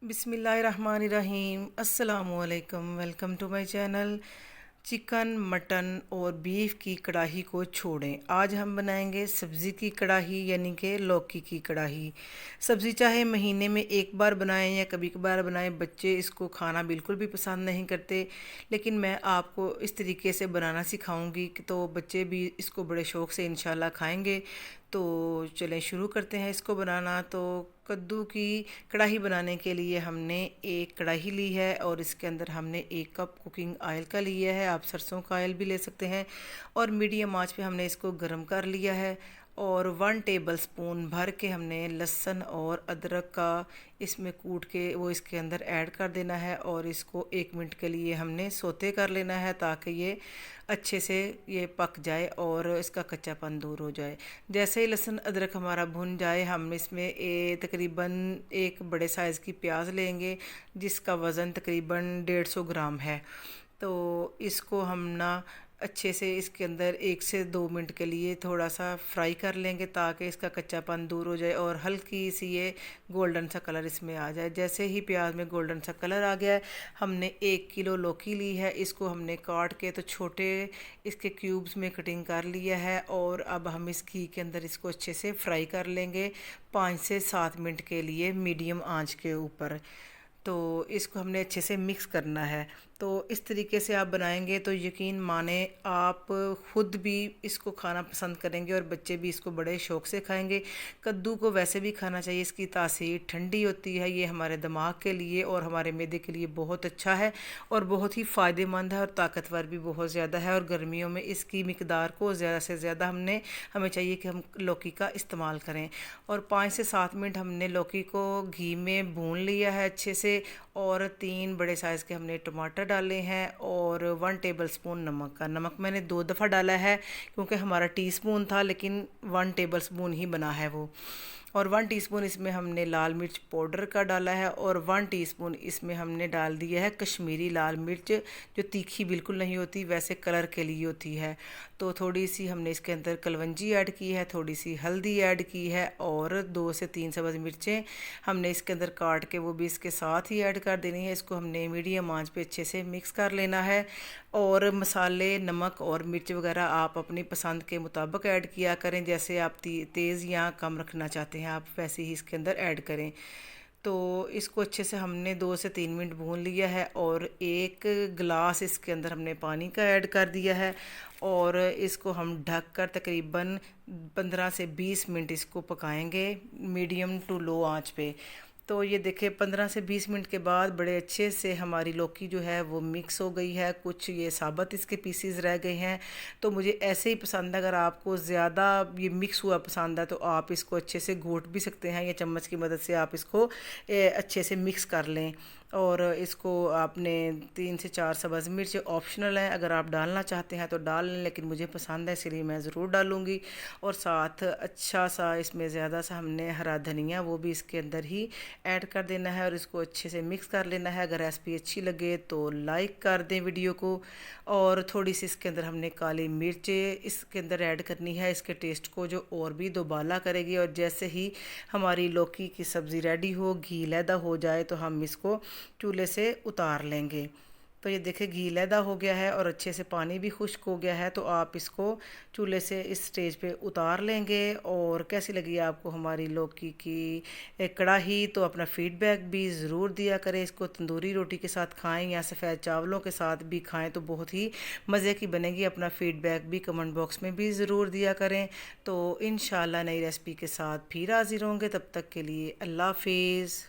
बिस्मिल्लाहिर्रहमानिर्रहीम अस्सलामुअलैकुम। Welcome to my channel. Chicken, mutton और बीफ की कढ़ाई को छोड़ें, आज हम बनाएंगे सब्ज़ी की कढ़ाई यानी कि लौकी की कढ़ाई। सब्ज़ी चाहे महीने में एक बार बनाएं या कभी कभार बनाएं, बच्चे इसको खाना बिल्कुल भी पसंद नहीं करते, लेकिन मैं आपको इस तरीके से बनाना सिखाऊंगी कि तो बच्चे भी इसको बड़े शौक़ से इंशाल्लाह खाएंगे। तो चलें शुरू करते हैं इसको बनाना। तो कद्दू की कढ़ाई बनाने के लिए हमने एक कढ़ाई ली है और इसके अंदर हमने 1 कप कुकिंग ऑयल का लिया है। आप सरसों का ऑयल भी ले सकते हैं। और मीडियम आंच पे हमने इसको गर्म कर लिया है। और 1 टेबल स्पून भर के हमने लहसुन और अदरक का इसमें कूट के वो इसके अंदर ऐड कर देना है और इसको 1 मिनट के लिए हमने सोते कर लेना है ताकि ये अच्छे से ये पक जाए और इसका कच्चापन दूर हो जाए। जैसे ही लहसुन अदरक हमारा भुन जाए, हम इसमें तकरीबन एक बड़े साइज़ की प्याज लेंगे जिसका वज़न तकरीबन 150 ग्राम है। तो इसको हम ना अच्छे से इसके अंदर 1 से 2 मिनट के लिए थोड़ा सा फ्राई कर लेंगे ताकि इसका कच्चापन दूर हो जाए और हल्की सी ये गोल्डन सा कलर इसमें आ जाए। जैसे ही प्याज में गोल्डन सा कलर आ गया है, हमने 1 किलो लौकी ली है। इसको हमने काट के तो छोटे इसके क्यूब्स में कटिंग कर लिया है और अब हम इस घी के अंदर इसको अच्छे से फ्राई कर लेंगे 5 से 7 मिनट के लिए मीडियम आंच के ऊपर। तो इसको हमने अच्छे से मिक्स करना है। तो इस तरीके से आप बनाएंगे तो यकीन माने आप ख़ुद भी इसको खाना पसंद करेंगे और बच्चे भी इसको बड़े शौक़ से खाएंगे। कद्दू को वैसे भी खाना चाहिए, इसकी तासीर ठंडी होती है, ये हमारे दिमाग के लिए और हमारे मैदे के लिए बहुत अच्छा है और बहुत ही फ़ायदेमंद है और ताकतवर भी बहुत ज़्यादा है। और गर्मियों में इसकी मिकदार को ज़्यादा से ज़्यादा हमें चाहिए कि हम लौकी का इस्तेमाल करें। और 5 से 7 मिनट हमने लौकी को घी में भून लिया है अच्छे से। और 3 बड़े साइज़ के हमने टमाटर डाले हैं और 1 टेबल स्पून नमक मैंने 2 दफ़ा डाला है क्योंकि हमारा टीस्पून था, लेकिन 1 टेबल स्पून ही बना है वो। और 1 टीस्पून इसमें हमने लाल मिर्च पाउडर का डाला है और 1 टीस्पून इसमें हमने डाल दिया है कश्मीरी लाल मिर्च, जो तीखी बिल्कुल नहीं होती, वैसे कलर के लिए होती है। तो थोड़ी सी हमने इसके अंदर कलवंजी ऐड की है, थोड़ी सी हल्दी ऐड की है और 2 से 3 सब्ज़ मिर्चें हमने इसके अंदर काट के वो भी इसके साथ ही ऐड कर देनी है। इसको हमने मीडियम आंच पे अच्छे से मिक्स कर लेना है। और मसाले, नमक और मिर्च वगैरह आप अपनी पसंद के मुताबिक ऐड किया करें, जैसे आप तेज़ या कम रखना चाहते हैं आप वैसे ही इसके अंदर ऐड करें। तो इसको अच्छे से हमने 2 से 3 मिनट भून लिया है और 1 गिलास इसके अंदर हमने पानी का ऐड कर दिया है और इसको हम ढक कर तकरीबन 15 से 20 मिनट इसको पकाएंगे मीडियम टू लो आंच पे। तो ये देखें 15 से 20 मिनट के बाद बड़े अच्छे से हमारी लौकी जो है वो मिक्स हो गई है, कुछ ये साबुत इसके पीसीज रह गए हैं। तो मुझे ऐसे ही पसंद है, अगर आपको ज़्यादा ये मिक्स हुआ पसंद है तो आप इसको अच्छे से घोट भी सकते हैं या चम्मच की मदद से आप इसको अच्छे से मिक्स कर लें। और इसको आपने 3 से 4 सब्ज़ मिर्च ऑप्शनल है, अगर आप डालना चाहते हैं तो डाल लें, लेकिन मुझे पसंद है इसलिए मैं ज़रूर डालूँगी। और साथ अच्छा सा इसमें ज़्यादा सा हमने हरा धनिया वो भी इसके अंदर ही ऐड कर देना है और इसको अच्छे से मिक्स कर लेना है। अगर रेसिपी अच्छी लगे तो लाइक कर दें वीडियो को। और थोड़ी सी इसके अंदर हमने काली मिर्च इसके अंदर ऐड करनी है, इसके टेस्ट को जो और भी दोबाला करेगी। और जैसे ही हमारी लौकी की सब्ज़ी रेडी हो, घी लैदा हो जाए, तो हम इसको चूल्हे से उतार लेंगे। तो ये देखें घी लैदा हो गया है और अच्छे से पानी भी खुश्क हो गया है। तो आप इसको चूल्हे से इस स्टेज पे उतार लेंगे। और कैसी लगी आपको हमारी लौकी की कढ़ाई, तो अपना फीडबैक भी ज़रूर दिया करें। इसको तंदूरी रोटी के साथ खाएं या सफ़ेद चावलों के साथ भी खाएं तो बहुत ही मज़े की बनेगी। अपना फीडबैक भी कमेंट बॉक्स में भी ज़रूर दिया करें। तो इंशाल्लाह नई रेसिपी के साथ फिर हाज़िर होंगे, तब तक के लिए अल्लाह हाफिज़।